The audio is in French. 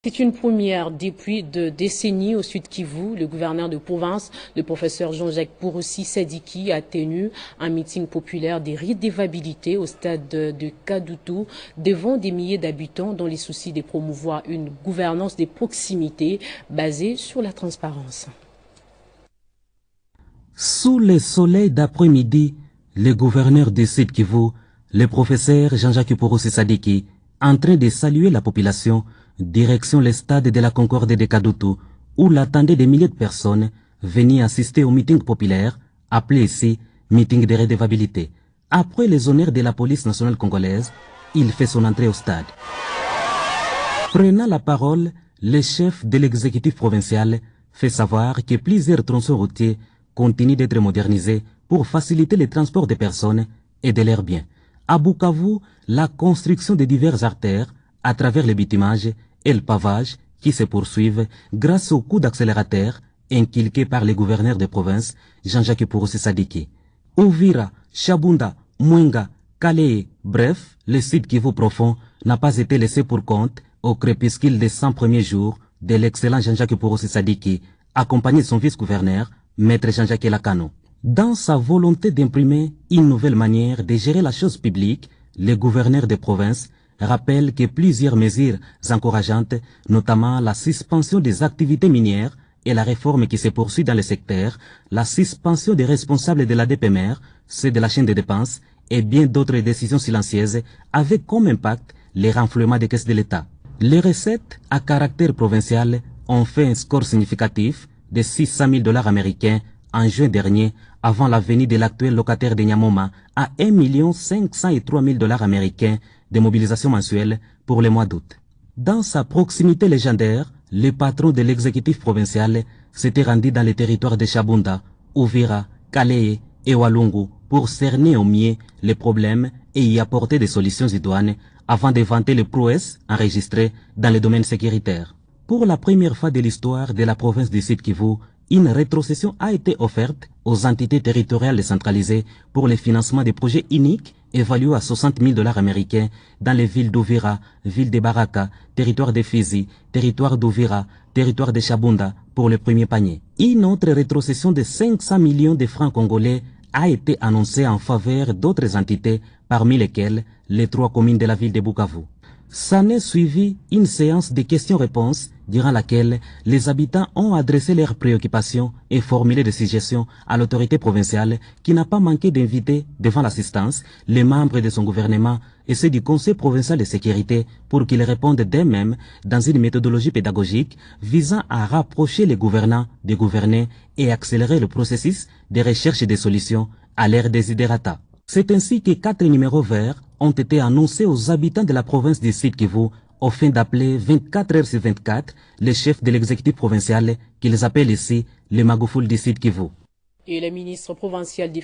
C'est une première depuis de décennies au Sud Kivu. Le gouverneur de province, le professeur Jean-Jacques Purusi Sadiki, a tenu un meeting populaire des redevabilités au stade de Kadutu devant des milliers d'habitants dans les soucis de promouvoir une gouvernance de proximité basée sur la transparence. Sous le soleil d'après-midi, le gouverneur du Sud Kivu, le professeur Jean-Jacques Purusi Sadiki, en train de saluer la population, direction le stade de la Concorde de Kadutu, où l'attendaient des milliers de personnes venues assister au meeting populaire, appelé ici meeting de redevabilité. Après les honneurs de la police nationale congolaise, il fait son entrée au stade. Prenant la parole, le chef de l'exécutif provincial fait savoir que plusieurs tronçons routiers continuent d'être modernisés pour faciliter le transport des personnes et de leurs biens. À Bukavu, la construction de diverses artères à travers le bitumage et le pavage qui se poursuivent grâce au coup d'accélérateur inculqué par le gouverneur de province Jean-Jacques Purusi Sadiki. Uvira, Chabunda, Mwenga, Calais, bref, le Sud Kivu profond n'a pas été laissé pour compte au crépuscule des 100 premiers jours de l'excellent Jean-Jacques Purusi Sadiki, accompagné de son vice-gouverneur, Maître Jean-Jacques Elakano. Dans sa volonté d'imprimer une nouvelle manière de gérer la chose publique, le gouverneur de province rappelle que plusieurs mesures encourageantes, notamment la suspension des activités minières et la réforme qui se poursuit dans le secteur, la suspension des responsables de la DPMR, ceux de la chaîne de dépenses et bien d'autres décisions silencieuses avaient comme impact les renflouements des caisses de l'État. Les recettes à caractère provincial ont fait un score significatif de 600 000 $ américains en juin dernier, avant la venue de l'actuel locataire de Nyamoma à 1 503 000 $ américains de mobilisation mensuelle pour le mois d'août. Dans sa proximité légendaire, le patron de l'exécutif provincial s'était rendu dans les territoires de Chabunda, Uvira, Calais et Walungu pour cerner au mieux les problèmes et y apporter des solutions idoines avant de vanter les prouesses enregistrées dans le domaine sécuritaire. Pour la première fois de l'histoire de la province du Sud Kivu, une rétrocession a été offerte aux entités territoriales décentralisées pour le financement des projets uniques évalués à 60 000 $ américains dans les villes d'Uvira, ville de Baraka, territoire de Fizi, territoire d'Uvira, territoire de Chabunda pour le premier panier. Une autre rétrocession de 500 millions de francs congolais a été annoncée en faveur d'autres entités, parmi lesquelles les 3 communes de la ville de Bukavu. S'en est suivi une séance de questions-réponses durant laquelle les habitants ont adressé leurs préoccupations et formulé des suggestions à l'autorité provinciale qui n'a pas manqué d'inviter devant l'assistance les membres de son gouvernement et ceux du Conseil provincial de sécurité pour qu'ils répondent d'eux-mêmes dans une méthodologie pédagogique visant à rapprocher les gouvernants des gouvernés et accélérer le processus de recherche des solutions à l'ère desiderata. C'est ainsi que 4 numéros verts ont été annoncés aux habitants de la province du Sud Kivu au fin d'appeler 24 heures sur 24 les chefs de l'exécutif provincial qu'ils appellent ici les Magoufoul du Sud Kivu. Et le ministre provincial des